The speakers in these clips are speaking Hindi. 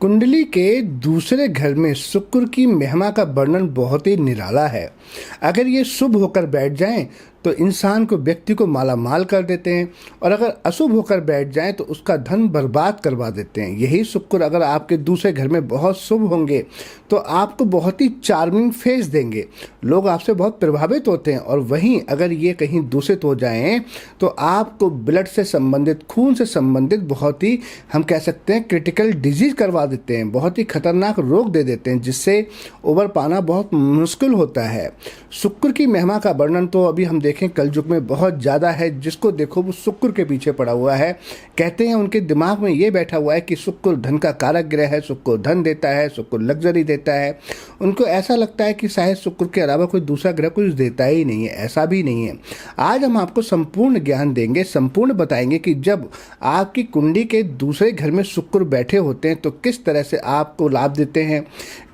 कुंडली के दूसरे घर में शुक्र की महिमा का वर्णन बहुत ही निराला है। अगर ये शुभ होकर बैठ जाएं तो इंसान को व्यक्ति को माला माल कर देते हैं, और अगर अशुभ होकर बैठ जाएं तो उसका धन बर्बाद करवा देते हैं। यही शुक्र अगर आपके दूसरे घर में बहुत शुभ होंगे तो आपको बहुत ही चार्मिंग फेस देंगे, लोग आपसे बहुत प्रभावित होते हैं। और वहीं अगर ये कहीं दूषित हो जाएं तो आपको ब्लड से संबंधित, खून से संबंधित बहुत ही, हम कह सकते हैं, क्रिटिकल डिजीज करवा देते हैं, बहुत ही खतरनाक रोग दे देते हैं, जिससे उबर पाना बहुत मुश्किल होता है। शुक्र की महिमा का वर्णन तो अभी हम देखें कलयुग में बहुत ज़्यादा है। जिसको देखो वो शुक्र के पीछे पड़ा हुआ है। कहते हैं उनके दिमाग में ये बैठा हुआ है कि शुक्र धन का कारक ग्रह है, शुक्र धन देता है, शुक्र लग्जरी देता है। उनको ऐसा लगता है कि शायद शुक्र के अलावा कोई दूसरा ग्रह कुछ देता ही नहीं है। ऐसा भी नहीं है। आज हम आपको संपूर्ण ज्ञान देंगे, संपूर्ण बताएंगे कि जब आपकी कुंडली के दूसरे घर में शुक्र बैठे होते हैं तो किस तरह से आपको लाभ देते हैं,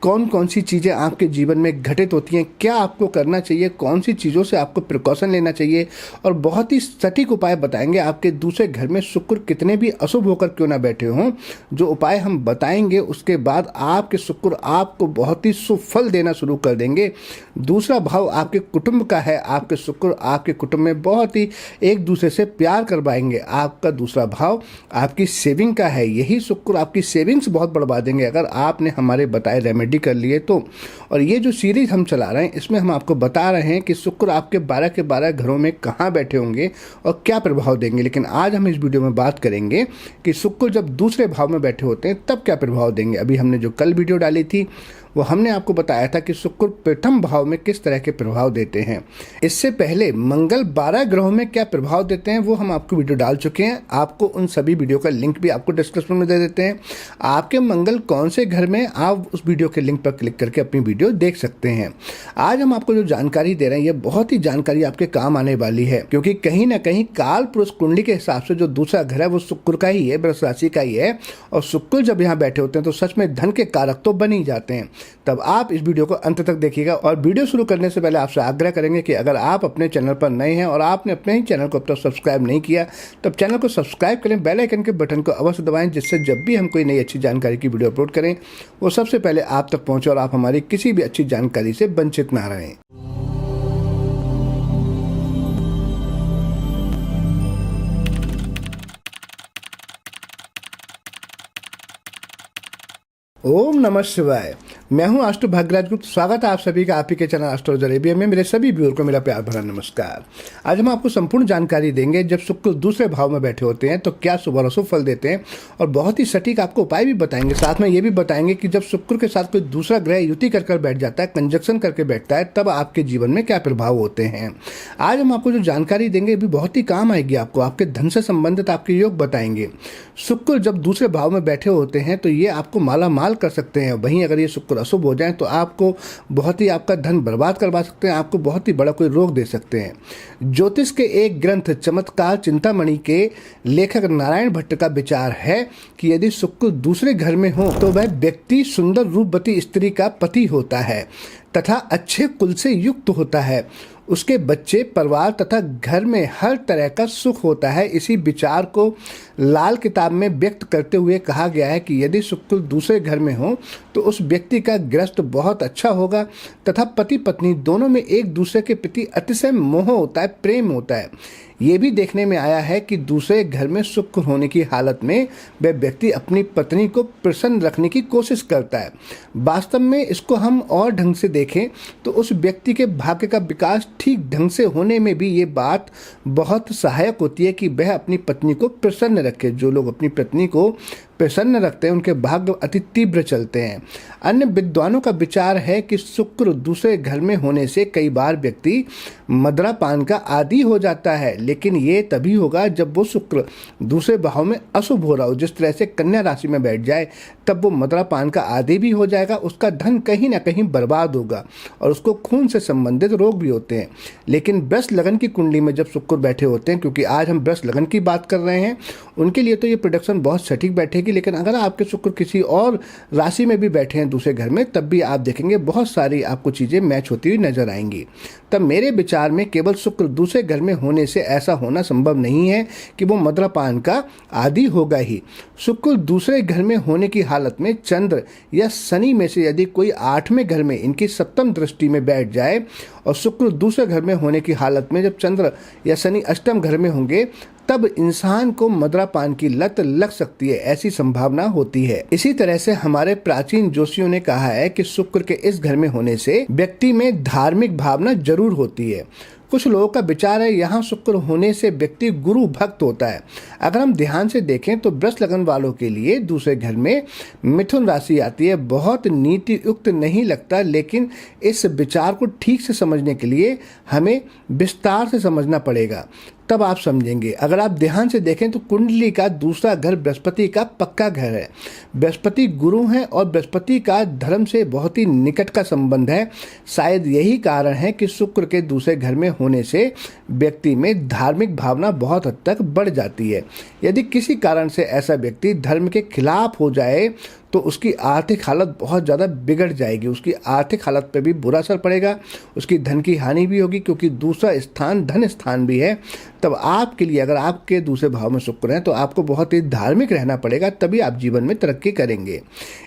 कौन कौन सी चीज़ें आपके जीवन में घटित होती हैं, क्या आपको करना चाहिए, कौन सी चीज़ों से आपको प्रिकॉशन लेना चाहिए, और बहुत ही सटीक उपाय बताएंगे। आपके दूसरे घर में शुक्र कितने भी अशुभ होकर क्यों ना बैठे हों, जो उपाय हम बताएंगे उसके बाद आपके शुक्र आपको बहुत ही शुभ फल देना शुरू कर देंगे। दूसरा भाव आपके कुटुंब का है। आपके शुक्र आपके कुटुंब में बहुत ही एक दूसरे से प्यार करवाएंगे। आपका दूसरा भाव आपकी सेविंग का है। यही शुक्र आपकी सेविंग्स बहुत बढ़वा देंगे अगर आपने हमारे बताए रेमेडी कर लिए तो। और ये जो सीरीज हम चला रहे हैं इसमें हम आपको बता रहे हैं कि शुक्र आपके 12 के 12 घरों में कहाँ बैठे होंगे और क्या प्रभाव देंगे। लेकिन आज हम इस वीडियो में बात करेंगे कि शुक्र जब दूसरे भाव में बैठे होते हैं तब क्या प्रभाव देंगे। अभी हमने जो कल वीडियो डाली थी वो हमने आपको बताया था कि शुक्र प्रथम भाव में किस तरह के प्रभाव देते हैं। इससे पहले मंगल 12 ग्रहों में क्या प्रभाव देते हैं वो हम आपको वीडियो डाल चुके हैं। आपको उन सभी वीडियो का लिंक भी आपको डिस्क्रिप्शन में दे देते हैं। आपके मंगल कौन से घर में, आप उस वीडियो के लिंक पर क्लिक करके अपनी वीडियो देख सकते हैं। आज हम आपको जो जानकारी दे रहे हैं ये बहुत ही जानकारी आपके काम आने वाली है, क्योंकि कहीं ना कहीं काल पुरुष कुंडली के हिसाब से जो दूसरा घर है वो शुक्र का ही है, वृष राशि का ही है। और शुक्र जब यहाँ बैठे होते हैं तो सच में धन के कारक तो बन ही जाते हैं। तब आप इस वीडियो को अंत तक देखिएगा। और वीडियो शुरू करने से पहले आपसे आग्रह करेंगे कि अगर आप अपने चैनल पर नए हैं और आपने अपने ही चैनल को अब तक सब्सक्राइब नहीं किया तब चैनल को सब्सक्राइब करें, बेल आइकन के बटन को अवश्य दबाएं, जिससे जब भी हम कोई नई अच्छी जानकारी की वीडियो अपलोड करें वो सबसे पहले आप तक पहुंचे और आप हमारी किसी भी अच्छी जानकारी से वंचित ना रहें। ओम नमः शिवाय। मैं हूं एस्ट्रो भाग्यराज गुप्त। स्वागत है आप सभी का आप ही के चैनल एस्ट्रोलॉजर एबीएम में। मेरे सभी व्यूअर को मेरा प्यार भरा नमस्कार। आज हम आपको संपूर्ण जानकारी देंगे जब शुक्र दूसरे भाव में बैठे होते हैं तो क्या शुभ और अशुभ फल देते हैं, और बहुत ही सटीक आपको उपाय भी बताएंगे। साथ में ये भी बताएंगे कि जब शुक्र के साथ कोई दूसरा ग्रह युति कर बैठ जाता है, कंजक्शन करके बैठता है, तब आपके जीवन में क्या प्रभाव होते हैं। आज हम आपको जो जानकारी देंगे भी बहुत ही काम आएगी आपको। आपके धन से संबंधित आपके योग बताएंगे। शुक्र जब दूसरे भाव में बैठे होते हैं तो ये आपको माला माल कर सकते हैं। वहीं अगर ये शुक्र अशुभ हो जाए तो आपको बहुत ही, आपका धन बर्बाद करवा सकते हैं, आपको बहुत ही बड़ा कोई रोग दे सकते हैं। ज्योतिष के एक ग्रंथ चमत्कार चिंतामणि के लेखक नारायण भट्ट का विचार है कि यदि शुक्र दूसरे घर में हो तो वह व्यक्ति सुंदर रूपवती स्त्री का पति होता है तथा अच्छे कुल से युक्त होता है। उसके बच्चे, परिवार तथा घर में हर तरह का सुख होता है। इसी विचार को लाल किताब में व्यक्त करते हुए कहा गया है कि यदि शुक्र दूसरे घर में हो तो उस व्यक्ति का गृहस्थ बहुत अच्छा होगा तथा पति पत्नी दोनों में एक दूसरे के प्रति अतिशय मोह होता है, प्रेम होता है। ये भी देखने में आया है कि दूसरे घर में शुक्र होने की हालत में वह व्यक्ति अपनी पत्नी को प्रसन्न रखने की कोशिश करता है। वास्तव में इसको हम और ढंग से देखें तो उस व्यक्ति के भाग्य का विकास ठीक ढंग से होने में भी ये बात बहुत सहायक होती है कि वह अपनी पत्नी को प्रसन्न रखे। जो लोग अपनी पत्नी को प्रसन्न रखते हैं उनके भाग्य अति तीव्र चलते हैं। अन्य विद्वानों का विचार है कि शुक्र दूसरे घर में होने से कई बार व्यक्ति मदिरापान का आदी हो जाता है, लेकिन ये तभी होगा जब वो शुक्र दूसरे भाव में अशुभ हो रहा हो। जिस तरह से कन्या राशि में बैठ जाए तब वो मदिरापान का आदी भी हो जाएगा, उसका धन कहीं ना कहीं बर्बाद होगा और उसको खून से संबंधित रोग भी होते हैं। लेकिन वृष लगन की कुंडली में जब शुक्र बैठे होते हैं, क्योंकि आज हम वृष लगन की बात कर रहे हैं, उनके लिए तो ये प्रोडक्शन बहुत सटीक बैठेगी। मिलेगी। लेकिन अगर आपके शुक्र किसी और राशि में भी बैठे हैं दूसरे घर में, तब भी आप देखेंगे बहुत सारी आपको चीज़ें मैच होती हुई नजर आएंगी। तब मेरे विचार में केवल शुक्र दूसरे घर में होने से ऐसा होना संभव नहीं है कि वो मद्यपान का आदी होगा ही। शुक्र दूसरे घर में होने की हालत में चंद्र या शनि में से यदि कोई 8वें घर में इनकी सप्तम दृष्टि में बैठ जाए, और शुक्र दूसरे घर में होने की हालत में जब चंद्र या शनि अष्टम घर में होंगे, तब इंसान को मदिरापान की लत लग सकती है, ऐसी संभावना होती है। इसी तरह से हमारे प्राचीन जोशियों ने कहा है कि शुक्र के इस घर में होने से व्यक्ति में धार्मिक भावना जरूर होती है। कुछ लोगों का विचार है यहाँ शुक्र होने से व्यक्ति गुरु भक्त होता है। अगर हम ध्यान से देखें तो वृष लगन वालों के लिए दूसरे घर में मिथुन राशि आती है। बहुत नीति युक्त नहीं लगता, लेकिन इस विचार को ठीक से समझने के लिए हमें विस्तार से समझना पड़ेगा, तब आप समझेंगे। अगर आप ध्यान से देखें तो कुंडली का दूसरा घर बृहस्पति का पक्का घर है। बृहस्पति गुरु हैं और बृहस्पति का धर्म से बहुत ही निकट का संबंध है। शायद यही कारण है कि शुक्र के दूसरे घर में होने से व्यक्ति में धार्मिक भावना बहुत हद तक बढ़ जाती है। यदि किसी कारण से ऐसा व्यक्ति धर्म के खिलाफ हो जाए तो उसकी आर्थिक हालत बहुत ज़्यादा बिगड़ जाएगी। उसकी आर्थिक हालत पे भी बुरा असर पड़ेगा, उसकी धन की हानि भी होगी, क्योंकि दूसरा स्थान धन स्थान भी है। तब आपके लिए, अगर आपके दूसरे भाव में शुक्र है, तो आपको बहुत ही धार्मिक रहना पड़ेगा, तभी आप जीवन में तरक्की करेंगे।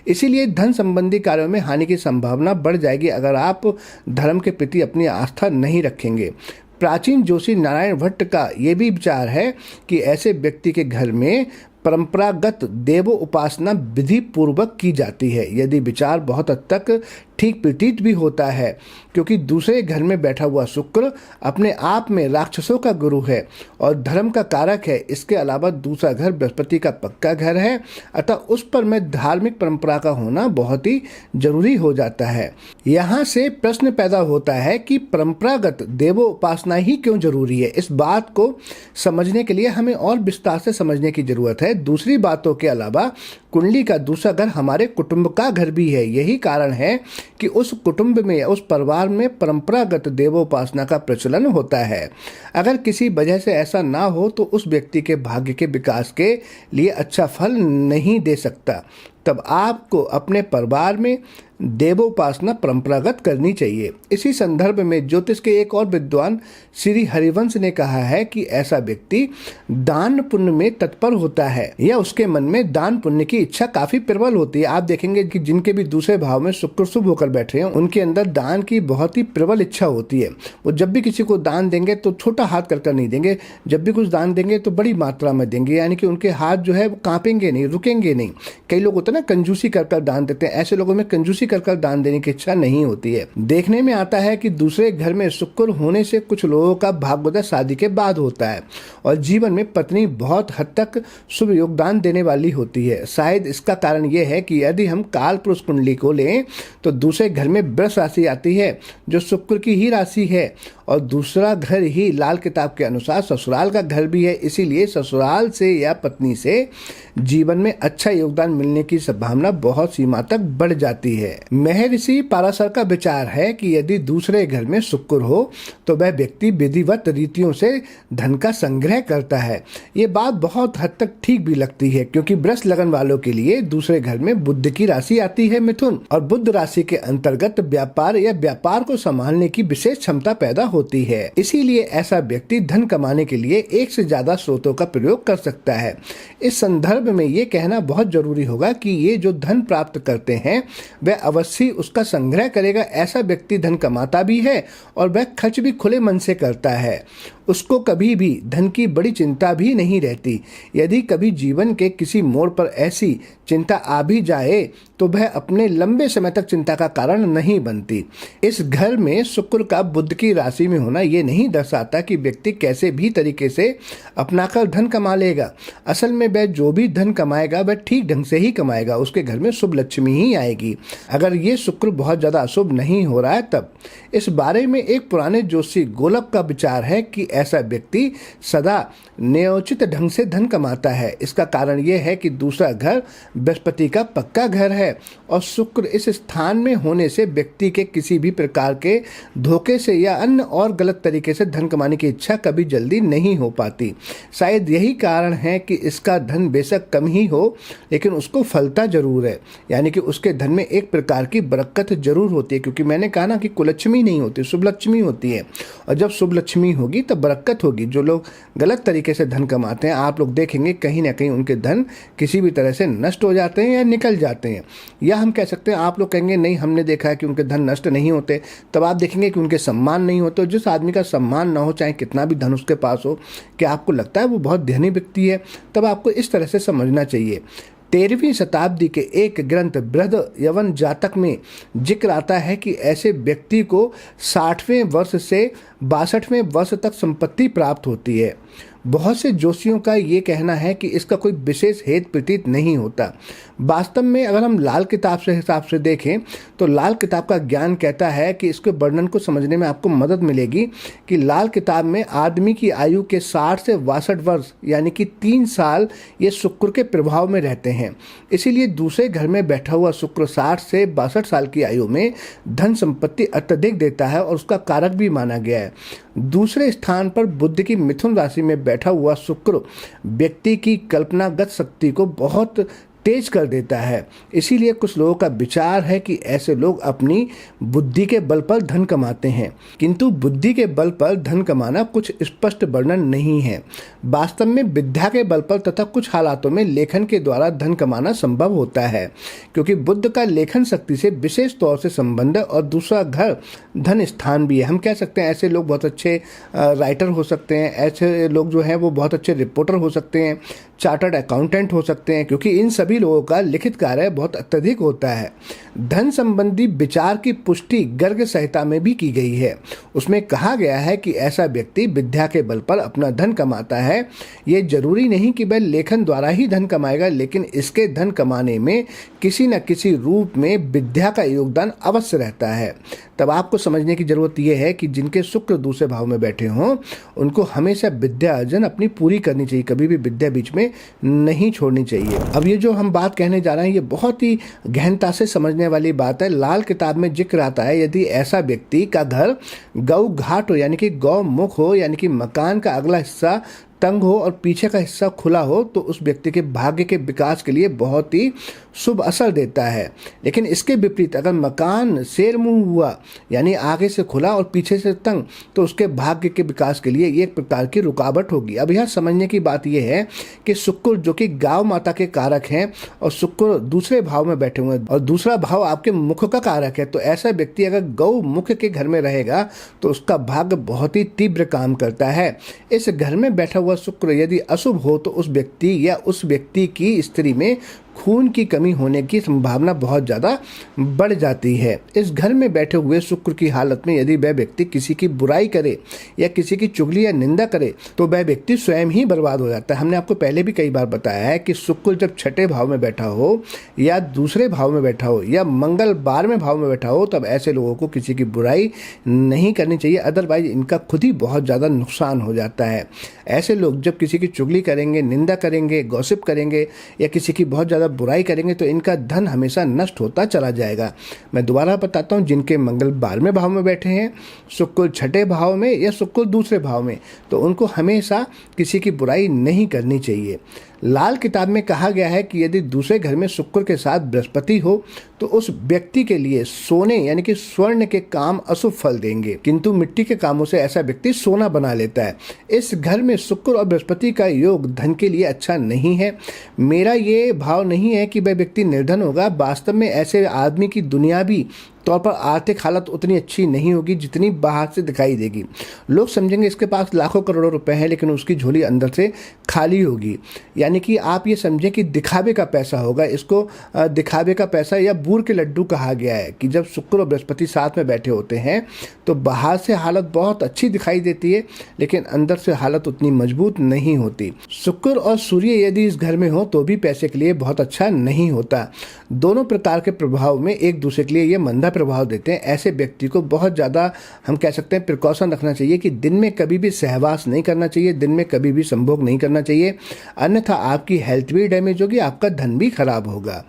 इसीलिए धन संबंधी कार्यों में हानि की संभावना बढ़ जाएगी अगर आप धर्म के प्रति अपनी आस्था नहीं रखेंगे। प्राचीन जोशी नारायण भट्ट का ये भी विचार है कि ऐसे व्यक्ति के घर में परंपरागत देवो उपासना विधि पूर्वक की जाती है। यदि विचार बहुत हद तक ठीक प्रतीत भी होता है, क्योंकि दूसरे घर में बैठा हुआ शुक्र अपने आप में राक्षसों का गुरु है और धर्म का कारक है। इसके अलावा दूसरा घर बृहस्पति का पक्का घर है, अतः उस पर में धार्मिक परंपरा का होना बहुत ही जरूरी हो जाता है। यहाँ से प्रश्न पैदा होता है कि परंपरागत देवो उपासना ही क्यों जरूरी है। इस बात को समझने के लिए हमें और विस्तार से समझने की जरूरत है। दूसरी बातों के अलावा कुंडली का दूसरा घर हमारे कुटुंब का घर भी है। यही कारण है कि उस कुटुंब में, उस परिवार में परंपरागत देवोपासना का प्रचलन होता है। अगर किसी वजह से ऐसा ना हो तो उस व्यक्ति के भाग्य के विकास के लिए अच्छा फल नहीं दे सकता। तब आपको अपने परिवार में देवोपासना परंपरागत करनी चाहिए। इसी संदर्भ में ज्योतिष के एक और विद्वान श्री हरिवंश ने कहा है कि ऐसा व्यक्ति दान पुण्य में तत्पर होता है या उसके मन में दान पुण्य की इच्छा काफी प्रबल होती है। आप देखेंगे कि जिनके भी दूसरे भाव में शुक्र शुभ होकर बैठे हैं, उनके अंदर दान की बहुत ही प्रबल इच्छा होती है। वो जब भी किसी को दान देंगे तो छोटा हाथ कर नहीं देंगे, जब भी कुछ दान देंगे तो बड़ी मात्रा में देंगे, यानी कि उनके हाथ जो है वो कांपेंगे नहीं, रुकेंगे नहीं। कई लोग होते हैं ना कंजूसी कर दान देते हैं, ऐसे लोगों में कंजूसी कर दान देने की इच्छा नहीं होती है। देखने में आता है कि दूसरे घर में शुक्र होने से कुछ लोगों का भाग्योदय शादी के बाद होता है और जीवन में पत्नी बहुत हद तक शुभ योगदान देने वाली होती है। शायद इसका कारण यह है कि यदि हम काल पुरुष कुंडली को लें तो दूसरे घर में वृष राशि आती है जो शुक्र की ही राशि है, और दूसरा घर ही लाल किताब के अनुसार ससुराल का घर भी है। इसीलिए ससुराल से या पत्नी से जीवन में अच्छा योगदान मिलने की संभावना बहुत सीमा तक बढ़ जाती है। महर्षि पाराशर का विचार है कि यदि दूसरे घर में शुक्र हो तो वह व्यक्ति विधिवत रीतियों से धन का संग्रह करता है। ये बात बहुत हद तक ठीक भी लगती है, क्योंकि वृष लगन वालों के लिए दूसरे घर में बुध की राशि आती है मिथुन, और बुध राशि के अंतर्गत व्यापार या व्यापार को संभालने की विशेष क्षमता पैदा होती है। इसीलिए ऐसा व्यक्ति धन कमाने के लिए एक से ज्यादा स्रोतों का प्रयोग कर सकता है। इस संदर्भ में ये कहना बहुत जरूरी होगा कि ये जो धन प्राप्त करते हैं वह अवश्य उसका संग्रह करेगा। ऐसा व्यक्ति धन कमाता भी है और वह खर्च भी खुले मन से करता है। उसको कभी भी धन की बड़ी चिंता भी नहीं रहती। यदि कभी जीवन के किसी मोड़ पर ऐसी चिंता आ भी जाए तो वह अपने लंबे समय तक चिंता का कारण नहीं बनती। इस घर में शुक्र का बुध की राशि में होना ये नहीं दर्शाता कि व्यक्ति कैसे भी तरीके से अपनाकर धन कमा लेगा। असल में वह जो भी धन कमाएगा वह ठीक ढंग से ही कमाएगा, उसके घर में शुभ लक्ष्मी ही आएगी। अगर ये शुक्र बहुत ज़्यादा अशुभ नहीं हो रहा है तब। इस बारे में एक पुराने जोशी गोलक का विचार है कि ऐसा व्यक्ति सदा न्यायोचित ढंग से धन कमाता है। इसका कारण यह है कि दूसरा घर बृहस्पति का पक्का घर है और शुक्र इस स्थान में होने से व्यक्ति के किसी भी प्रकार के धोखे से या अन्य और गलत तरीके से धन कमाने की इच्छा कभी जल्दी नहीं हो पाती। शायद यही कारण है कि इसका धन बेशक कम ही हो लेकिन उसको फलता जरूर है, यानी कि उसके धन में एक प्रकार की बरकत जरूर होती है। क्योंकि मैंने कहा ना कि कुलक्ष्मी नहीं होती, शुभ लक्ष्मी होती है, और जब शुभ लक्ष्मी होगी तब बरकत होगी। जो लोग गलत तरीके से धन कमाते हैं, आप लोग देखेंगे कहीं ना कहीं उनके धन किसी भी तरह से नष्ट हो जाते हैं या निकल जाते हैं। या हम कह सकते हैं, आप लोग कहेंगे नहीं हमने देखा है कि उनके धन नष्ट नहीं होते, तब आप देखेंगे कि उनके सम्मान नहीं होते। जिस आदमी का सम्मान ना हो, चाहे कितना भी धन उसके पास हो, क्या आपको लगता है वो बहुत धनी व्यक्ति है? तब आपको इस तरह से समझना चाहिए। 13वीं शताब्दी के एक ग्रंथ बृहद यवन जातक में जिक्र आता है कि ऐसे व्यक्ति को 60वें वर्ष से 62वें वर्ष तक संपत्ति प्राप्त होती है। बहुत से जोशियों का ये कहना है कि इसका कोई विशेष हेतु प्रतीत नहीं होता। वास्तव में अगर हम लाल किताब से हिसाब से देखें तो लाल किताब का ज्ञान कहता है कि इसके वर्णन को समझने में आपको मदद मिलेगी कि लाल किताब में आदमी की आयु के 60 से 62 वर्ष यानी कि 3 साल ये शुक्र के प्रभाव में रहते हैं। इसीलिए दूसरे घर में बैठा हुआ शुक्र 60 से 62 साल की आयु में धन संपत्ति अत्यधिक देता है और उसका कारक भी माना गया है। दूसरे स्थान पर बुध की मिथुन राशि में बैठा हुआ शुक्र व्यक्ति की कल्पनागत शक्ति को बहुत तेज कर देता है। इसीलिए कुछ लोगों का विचार है कि ऐसे लोग अपनी बुद्धि के बल पर धन कमाते हैं, किंतु बुद्धि के बल पर धन कमाना कुछ स्पष्ट वर्णन नहीं है। वास्तव में विद्या के बल पर तथा कुछ हालातों में लेखन के द्वारा धन कमाना संभव होता है, क्योंकि बुद्ध का लेखन शक्ति से विशेष तौर से संबंध है और दूसरा घर धन स्थान भी है। हम कह सकते हैं ऐसे लोग बहुत अच्छे राइटर हो सकते हैं, ऐसे लोग जो हैं वो बहुत अच्छे रिपोर्टर हो सकते हैं, चार्टर्ड अकाउंटेंट हो सकते हैं, क्योंकि इन सभी लोगों का लिखित कार्य बहुत अत्यधिक होता है। धन संबंधी विचार की पुष्टि गर्ग संहिता में भी की गई है। उसमें कहा गया है कि ऐसा व्यक्ति विद्या के बल पर अपना धन कमाता है। ये जरूरी नहीं कि वह लेखन द्वारा ही धन कमाएगा, लेकिन इसके धन कमाने में किसी न किसी रूप में विद्या का योगदान अवश्य रहता है। तब आपको समझने की जरूरत यह है कि जिनके शुक्र दूसरे भाव में बैठे हों उनको हमेशा विद्या अर्जन अपनी पूरी करनी चाहिए, कभी भी विद्या बीच में नहीं छोड़नी चाहिए। अब ये जो हम बात कहने जा रहे हैं ये बहुत ही गहनता से समझने वाली बात है। लाल किताब में जिक्र आता है, यदि ऐसा व्यक्ति का घर गौ घाट हो यानी कि गौ मुख हो, यानी कि मकान का अगला हिस्सा तंग हो और पीछे का हिस्सा खुला हो, तो उस व्यक्ति के भाग्य के विकास के लिए बहुत ही शुभ असर देता है। लेकिन इसके विपरीत अगर मकान शेर मुंह हुआ यानी आगे से खुला और पीछे से तंग, तो उसके भाग्य के विकास के लिए ये एक प्रकार की रुकावट होगी। अब यहाँ समझने की बात यह है कि शुक्र जो कि गांव माता के कारक हैं और शुक्र दूसरे भाव में बैठे हुए हैं और दूसरा भाव आपके मुख का कारक है, तो ऐसा व्यक्ति अगर गौ मुख के घर में रहेगा तो उसका भाग्य बहुत ही तीव्र काम करता है। इस घर में बैठा हुआ शुक्र यदि अशुभ हो तो उस व्यक्ति या उस व्यक्ति की स्त्री में खून की कमी होने की संभावना बहुत ज़्यादा बढ़ जाती है। इस घर में बैठे हुए शुक्र की हालत में यदि वह व्यक्ति किसी की बुराई करे या किसी की चुगली या निंदा करे तो वह व्यक्ति स्वयं ही बर्बाद हो जाता है। हमने आपको पहले भी कई बार बताया है कि शुक्र जब छठे भाव में बैठा हो या दूसरे भाव में बैठा हो या मंगल 12वें भाव में बैठा हो, तब ऐसे लोगों को किसी की बुराई नहीं करनी चाहिए, अदरवाइज इनका खुद ही बहुत ज़्यादा नुकसान हो जाता है। ऐसे लोग जब किसी की चुगली करेंगे, निंदा करेंगे, गॉसिप करेंगे या किसी की बहुत ज़्यादा बुराई करेंगे तो इनका धन हमेशा नष्ट होता चला जाएगा। मैं दोबारा बताता हूँ, जिनके मंगल 12वें भाव में बैठे हैं, शुक्र छठे भाव में या शुक्र दूसरे भाव में, तो उनको हमेशा किसी की बुराई नहीं करनी चाहिए। लाल किताब में कहा गया है कि यदि दूसरे घर में शुक्र के साथ बृहस्पति हो तो उस व्यक्ति के लिए सोने यानी कि स्वर्ण के काम अशुभ फल देंगे, किंतु मिट्टी के कामों से ऐसा व्यक्ति सोना बना लेता है। इस घर में शुक्र और बृहस्पति का योग धन के लिए अच्छा नहीं है। मेरा ये भाव नहीं है कि वह व्यक्ति निर्धन होगा। वास्तव में ऐसे आदमी की दुनियावी तौर पर आर्थिक हालत उतनी अच्छी नहीं होगी जितनी बाहर से दिखाई देगी। लोग समझेंगे इसके पास लाखों करोड़ों रुपए हैं, लेकिन उसकी झोली अंदर से खाली होगी। यानी कि आप ये समझें कि दिखावे का पैसा होगा। इसको दिखावे का पैसा या बूर के लड्डू कहा गया है कि जब शुक्र और बृहस्पति साथ में बैठे होते हैं तो बाहर से हालत बहुत अच्छी दिखाई देती है, लेकिन अंदर से हालत उतनी मजबूत नहीं होती। शुक्र और सूर्य यदि इस घर में हो तो भी पैसे के लिए बहुत अच्छा नहीं होता। दोनों प्रकार के प्रभाव में एक दूसरे के लिए ये मंदा प्रभाव देते हैं। ऐसे व्यक्ति को बहुत ज़्यादा हम कह सकते हैं प्रिकॉशन रखना चाहिए कि दिन में कभी भी सहवास नहीं करना चाहिए, दिन में कभी भी संभोग नहीं करना चाहिए, अन्यथा आपकी हेल्थ भी डैमेज होगी, आपका धन भी खराब होगा।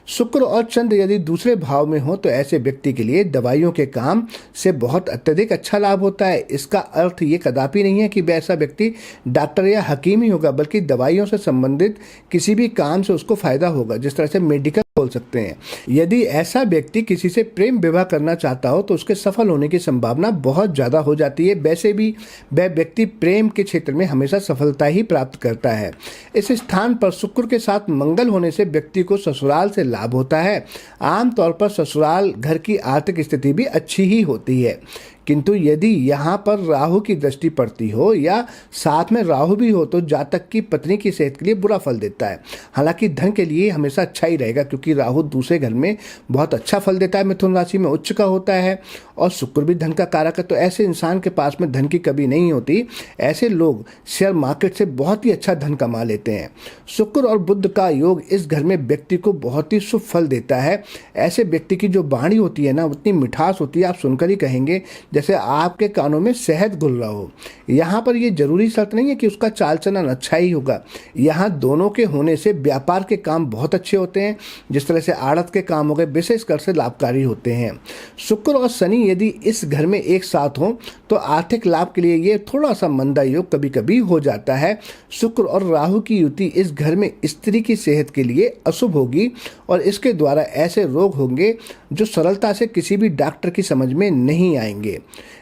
शुक्र और चंद्र यदि दूसरे भाव में हो तो ऐसे व्यक्ति के लिए दवाइयों के काम से बहुत अत्यधिक अच्छा लाभ होता है। इसका अर्थ ये कदापि नहीं है कि ऐसा व्यक्ति डॉक्टर या हकीम ही होगा, बल्कि दवाइयों से संबंधित किसी भी काम से उसको फायदा होगा, जिस तरह से मेडिकल बोल सकते हैं। यदि ऐसा व्यक्ति किसी से प्रेम विवाह करना चाहता हो तो उसके सफल होने की संभावना बहुत ज़्यादा हो जाती है। वैसे भी वह व्यक्ति प्रेम के क्षेत्र में हमेशा सफलता ही प्राप्त करता है। इस स्थान पर शुक्र के साथ मंगल होने से व्यक्ति को ससुराल से लाभ होता है। आमतौर पर ससुराल घर की आर्थिक स्थिति भी अच्छी ही होती है, किंतु यदि यहाँ पर राहु की दृष्टि पड़ती हो या साथ में राहु भी हो तो जातक की पत्नी की सेहत के लिए बुरा फल देता है। हालांकि धन के लिए हमेशा अच्छा ही रहेगा, क्योंकि राहु दूसरे घर में बहुत अच्छा फल देता है, मिथुन राशि में उच्च का होता है और शुक्र भी धन का कारक है। तो ऐसे इंसान के पास में धन की कमी नहीं होती। ऐसे लोग शेयर मार्केट से बहुत ही अच्छा धन कमा लेते हैं। शुक्र और बुध का योग इस घर में व्यक्ति को बहुत ही शुभ फल देता है। ऐसे व्यक्ति की जो वाणी होती है ना, उतनी मिठास होती है, आप सुनकर ही कहेंगे जैसे आपके कानों में शहद घुल रहा हो। यहाँ पर ये जरूरी शर्त नहीं है कि उसका चाल चलन अच्छा ही होगा। यहाँ दोनों के होने से व्यापार के काम बहुत अच्छे होते हैं, जिस तरह से आड़त के काम हो गए विशेषकर से लाभकारी होते हैं। शुक्र और शनि यदि इस घर में एक साथ हों तो आर्थिक लाभ के लिए ये थोड़ा सा मंदा योग कभी कभी हो जाता है। शुक्र और राहु की युति इस घर में स्त्री की सेहत के लिए अशुभ होगी और इसके द्वारा ऐसे रोग होंगे जो सरलता से किसी भी डॉक्टर की समझ में नहीं आएंगे।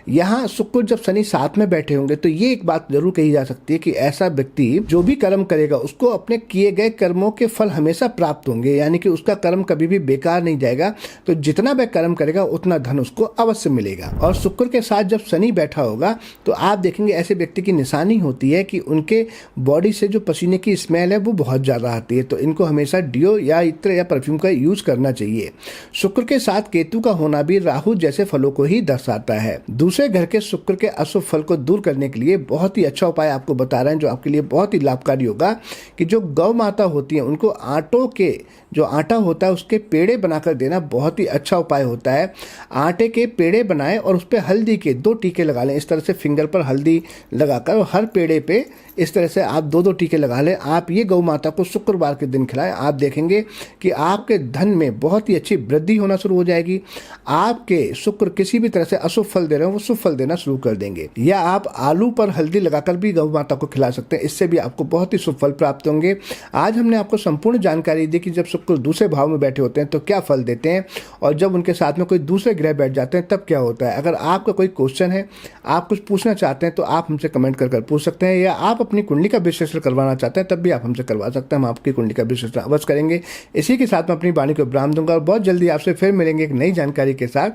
यहाँ शुक्र जब शनि साथ में बैठे होंगे तो ये एक बात जरूर कही जा सकती है कि ऐसा व्यक्ति जो भी कर्म करेगा उसको अपने किए गए कर्मों के फल हमेशा प्राप्त होंगे, यानी कि उसका कर्म कभी भी बेकार नहीं जाएगा। तो जितना वह कर्म करेगा उतना धन उसको अवश्य मिलेगा। और शुक्र के साथ जब शनि बैठा होगा तो आप देखेंगे ऐसे व्यक्ति की निशानी होती है कि उनके बॉडी से जो पसीने की स्मेल है वो बहुत ज़्यादा आती है। तो इनको हमेशा डियो या इत्र या परफ्यूम का यूज करना चाहिए। शुक्र के साथ केतु का होना भी राहु जैसे फलों को ही दर्शाता है। दूसरे घर के शुक्र के अशुभ फल को दूर करने के लिए बहुत ही अच्छा उपाय आपको बता रहे हैं, जो आपके लिए बहुत ही लाभकारी होगा कि जो गौ माता होती है उनको आटों के जो आटा होता है उसके पेड़े बनाकर देना बहुत ही अच्छा उपाय होता है। आटे के पेड़े बनाएं और उस पर हल्दी के 2 टीके लगा लें। इस तरह से फिंगर पर हल्दी लगाकर हर पेड़े पे इस तरह से आप 2-2 टीके लगा लें। आप ये गौ माता को शुक्रवार के दिन खिलाएं। आप देखेंगे कि आपके धन में बहुत ही अच्छी वृद्धि होना शुरू हो जाएगी। आपके शुक्र किसी भी तरह से अशुभ फल दे रहे हो वो शुभ फल देना शुरू कर देंगे। या आप आलू पर हल्दी लगाकर भी गौ माता को खिला सकते हैं, इससे भी आपको बहुत ही शुभ फल प्राप्त होंगे। आज हमने आपको संपूर्ण जानकारी दी कि जब शुक्र दूसरे भाव में बैठे होते हैं तो क्या फल देते हैं और जब उनके साथ में कोई दूसरे ग्रह बैठ जाते हैं तब क्या होता है। अगर आपका कोई क्वेश्चन है, आप कुछ पूछना चाहते हैं तो आप हमसे कमेंट कर पूछ सकते हैं, या आप अपनी कुंडली का विश्लेषण करवाना चाहते हैं तब भी आप हमसे करवा सकते हैं। हम आपकी कुंडली का विश्लेषण अवश्य करेंगे। इसी के साथ मैं अपनी वाणी को विराम दूंगा और बहुत जल्दी आपसे फिर मिलेंगे एक नई जानकारी के साथ।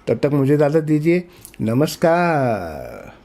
तब तक मुझे इजाजत दीजिए। नमस्कार।